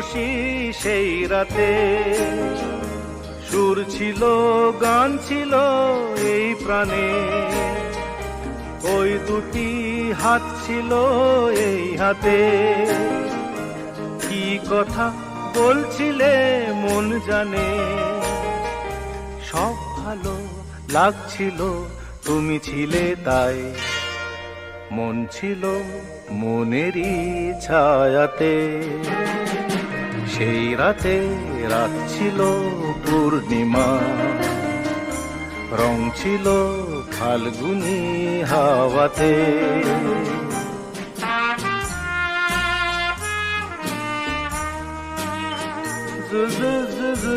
বসি সেই রাতে, সুর ছিল গান ছিল এই প্রাণে, ওই দুটি হাত ছিল এই হাতে। কি কথা বলছিলে মন জানে, সব ভালো লাগছিল তুমি ছিলে তাই। মন ছিল মনেরই ছায়াতে, সেই রাতে রাত ছিল পূর্ণিমা, রং ছিল ফাল্গুনি হাওয়াতে। জু জু জু জু